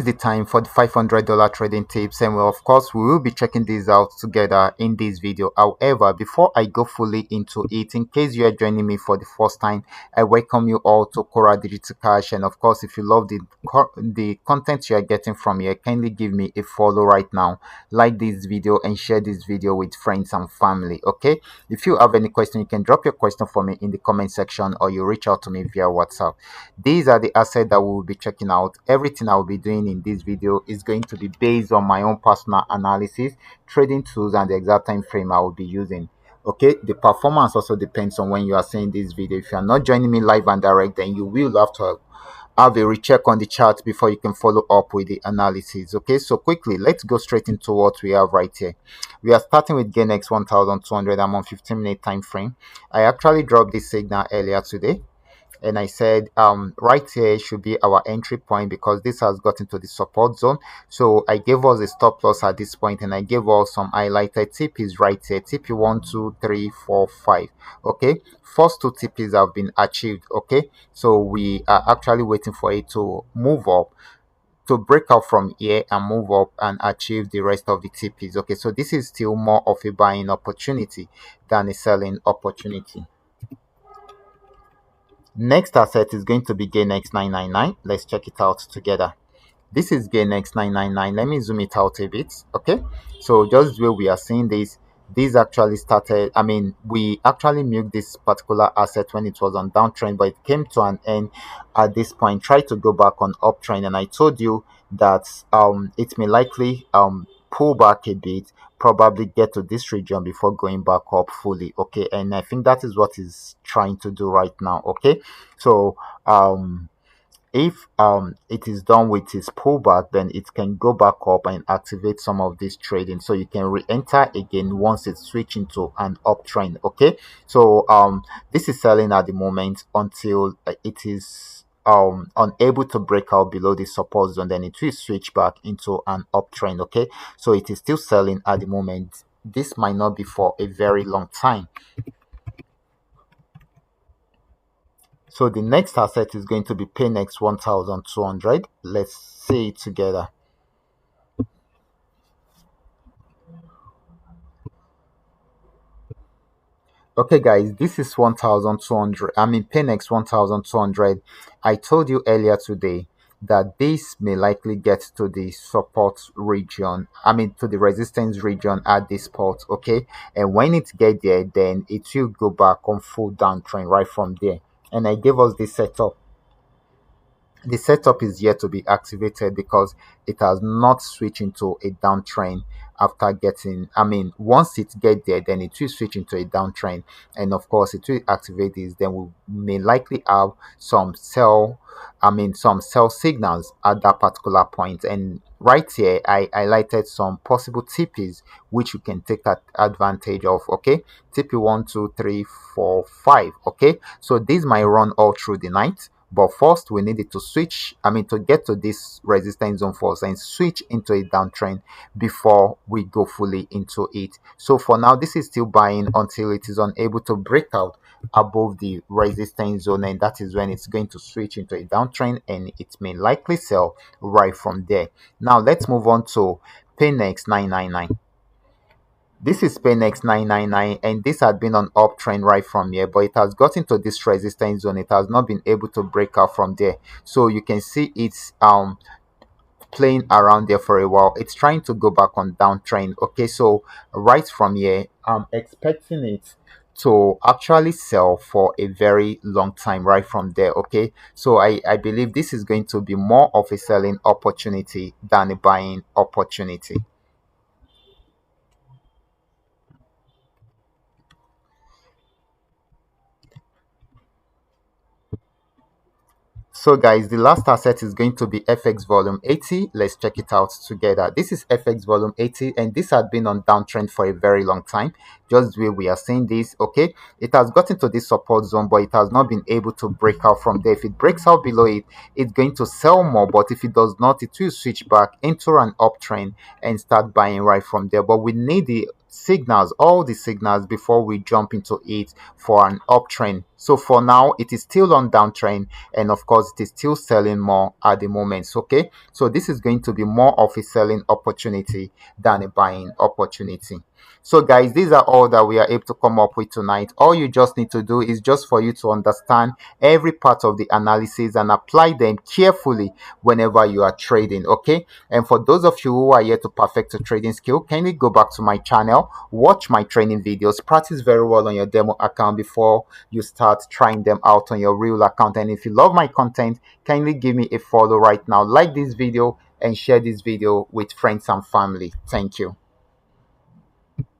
is the time for the $500 trading tips, and well, of course we will be checking these out together in this video. However, before I go fully into it, in case you are joining me for the first time, I welcome you all to Qora Digital Cash. And of course, if you love the content you are getting from here, kindly give me a follow right now, like this video and share this video with friends and family. Okay, if you have any question, you can drop your question for me in the comment section, or you reach out to me via WhatsApp. These are the assets that we will be checking out. Everything I will be doing in this video is going to be based on my own personal analysis, trading tools, and the exact time frame I will be using. Okay, the performance also depends on when you are seeing this video. If you are not joining me live and direct, then you will have to have a recheck on the chart before you can follow up with the analysis. Okay, so quickly, let's go straight into what we have right here. We are starting with gain x 1200. I'm on 15-minute time frame. I actually dropped this signal earlier today, and I said right here should be our entry point because this has gotten to the support zone. So I gave us a stop loss at this point, and I gave us some highlighted TPs right here. TP 1, 2, 3, 4, 5. Okay, first two TPs have been achieved. Okay, so we are actually waiting for it to move up, to break out from here and move up and achieve the rest of the TPs. Okay, so this is still more of a buying opportunity than a selling opportunity. Next asset is going to be gain x999. Let's check it out together. This is gain x999. Let me zoom it out a bit. Okay, so just where we are seeing this actually started, we actually milked this particular asset when it was on downtrend, but it came to an end at this point. Try to go back on uptrend, and I told you that it may likely pull back a bit, probably get to this region before going back up fully. Okay, and I think that is what is trying to do right now. Okay, so if it is done with its pullback, then it can go back up and activate some of this trading, so you can re-enter again once it's switched into an uptrend. Okay, so this is selling at the moment until it is unable to break out below the support zone, then it will switch back into an uptrend. Okay, so it is still selling at the moment. This might not be for a very long time. So the next asset is going to be Paynex 1200. Let's see it together. Okay, guys, this is 1200. Paynex 1200. I told you earlier today that this may likely get to the support region, to the resistance region at this spot. Okay, and when it get there, then it will go back on full downtrend right from there. And I gave us this setup. The setup is yet to be activated because it has not switched into a downtrend after getting, once it get there, then it will switch into a downtrend, and of course it will activate this. Then we may likely have some sell signals at that particular point. And right here I highlighted some possible TPs which you can take advantage of. Okay, TP 1, 2, 3, 4, 5. Okay, so this might run all through the night, but first we needed to switch, to get to this resistance zone first and switch into a downtrend before we go fully into it. So for now, this is still buying until it is unable to break out above the resistance zone, and that is when it's going to switch into a downtrend, and it may likely sell right from there. Now let's move on to Paynex 999. This is Paynex 999, and this had been on uptrend right from here, but it has gotten to this resistance zone. It has not been able to break out from there. So you can see it's playing around there for a while. It's trying to go back on downtrend. Okay, so right from here, I'm expecting it to actually sell for a very long time right from there. Okay, so I believe this is going to be more of a selling opportunity than a buying opportunity. So guys, the last asset is going to be FX volume 80. Let's check it out together. This is FX volume 80, and this had been on downtrend for a very long time. Just where we are seeing this. Okay, it has gotten to this support zone, but it has not been able to break out from there. If it breaks out below it, it's going to sell more, but if it does not, it will switch back into an uptrend and start buying right from there. But we need the signals, all the signals, before we jump into it for an uptrend So for now, it is still on downtrend, and of course, it is still selling more at the moment. Okay, so this is going to be more of a selling opportunity than a buying opportunity. So guys, these are all that we are able to come up with tonight. All you just need to do is just for you to understand every part of the analysis and apply them carefully whenever you are trading. Okay, and for those of you who are yet to perfect a trading skill, kindly go back to my channel, watch my training videos, practice very well on your demo account before you start trying them out on your real account. And if you love my content, kindly give me a follow right now, like this video, and share this video with friends and family. Thank you.